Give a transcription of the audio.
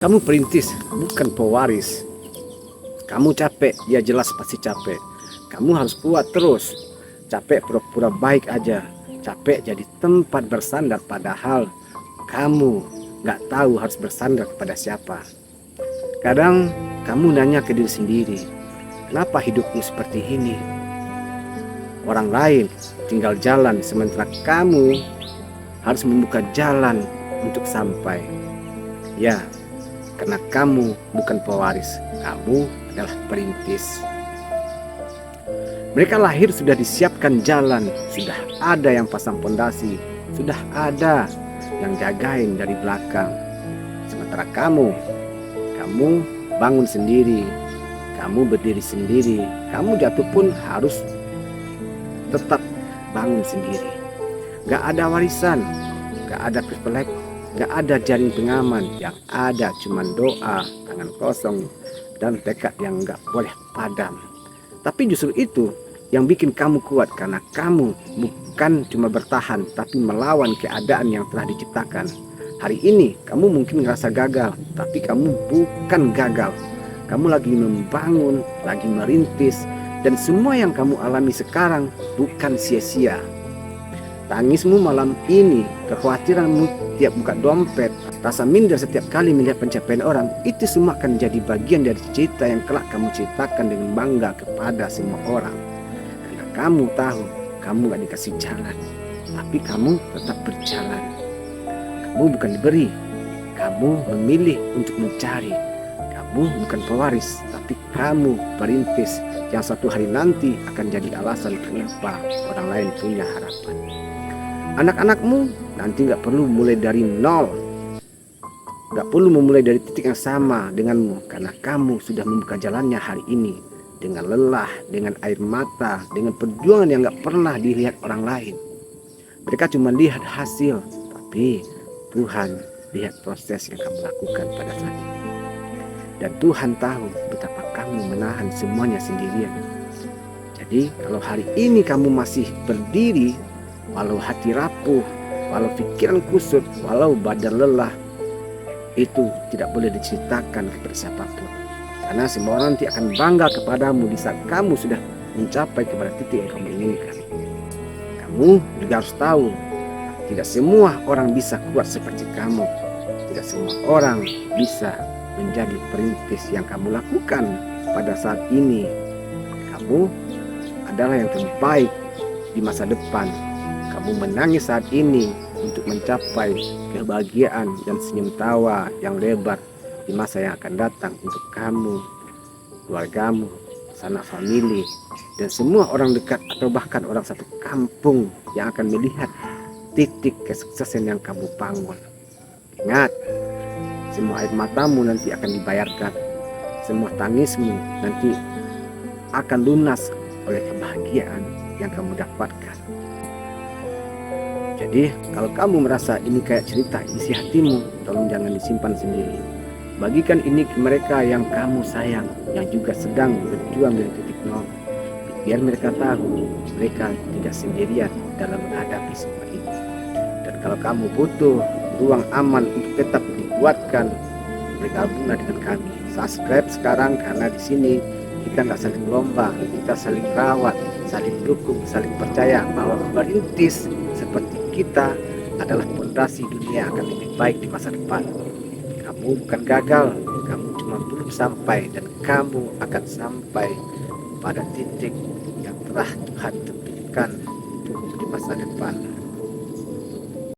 Kamu perintis, bukan pewaris. Kamu capek, ya jelas pasti capek. Kamu harus kuat terus. Capek pura-pura baik aja. Capek jadi tempat bersandar padahal kamu gak tahu harus bersandar kepada siapa. Kadang kamu nanya ke diri sendiri, kenapa hidupmu seperti ini? Orang lain tinggal jalan sementara kamu harus membuka jalan untuk sampai. Ya, karena kamu bukan pewaris, kamu adalah perintis. Mereka lahir sudah disiapkan jalan, sudah ada yang pasang pondasi, sudah ada yang jagain dari belakang. Sementara kamu bangun sendiri, kamu berdiri sendiri, kamu jatuh pun harus tetap bangun sendiri. Gak ada warisan, gak ada privilege, gak ada jaring pengaman, yang ada cuma doa, tangan kosong, dan tekad yang gak boleh padam. Tapi justru itu yang bikin kamu kuat, karena kamu bukan cuma bertahan, tapi melawan keadaan yang telah diciptakan. Hari ini kamu mungkin ngerasa gagal, tapi kamu bukan gagal. Kamu lagi membangun, lagi merintis, dan semua yang kamu alami sekarang bukan sia-sia. Tangismu malam ini, kekhawatiranmu tiap buka dompet, rasa minder setiap kali melihat pencapaian orang, itu semua akan jadi bagian dari cerita yang kelak kamu ceritakan dengan bangga kepada semua orang. Karena kamu tahu, kamu gak dikasih jalan, tapi kamu tetap berjalan. Kamu bukan diberi, kamu memilih untuk mencari. Kamu bukan pewaris, tapi kamu perintis yang satu hari nanti akan jadi alasan kenapa orang lain punya harapan. Anak-anakmu nanti gak perlu mulai dari nol, gak perlu memulai dari titik yang sama denganmu, karena kamu sudah membuka jalannya hari ini dengan lelah, dengan air mata, dengan perjuangan yang gak pernah dilihat orang lain. Mereka cuma lihat hasil, tapi Tuhan lihat proses yang kamu lakukan pada saat ini. Dan Tuhan tahu betapa kamu menahan semuanya sendirian. Jadi kalau hari ini kamu masih berdiri, walau hati rapuh, walau pikiran kusut, walau badan lelah, itu tidak boleh diceritakan kepada siapapun. Karena semua orang nanti akan bangga kepadamu di saat kamu sudah mencapai kepada titik yang kamu inginkan. Kamu juga harus tahu, tidak semua orang bisa kuat seperti kamu. Tidak semua orang bisa menjadi perintis yang kamu lakukan pada saat ini. Kamu adalah yang terbaik di masa depan. Kamu menangis saat ini untuk mencapai kebahagiaan dan senyum tawa yang lebar di masa yang akan datang untuk kamu, keluargamu, sanak famili, dan semua orang dekat atau bahkan orang satu kampung yang akan melihat titik kesuksesan yang kamu bangun. Ingat, semua air matamu nanti akan dibayarkan, semua tangismu nanti akan lunas oleh kebahagiaan yang kamu dapatkan. Jadi kalau kamu merasa ini kayak cerita isi hatimu, tolong jangan disimpan sendiri. Bagikan ini ke mereka yang kamu sayang, yang juga sedang berjuang dari titik nol. Biar mereka tahu mereka tidak sendirian dalam menghadapi semua ini. Dan kalau kamu butuh ruang aman untuk tetap dikuatkan, bergabunglah dengan kami. Subscribe sekarang, karena di sini kita nggak saling lomba, kita saling rawat, saling dukung, saling percaya bahwa merintis seperti kita adalah fondasi dunia akan lebih baik di masa depan. Kamu bukan gagal, kamu cuma belum sampai, dan kamu akan sampai pada titik yang telah Tuhan tentukan untuk di masa depan.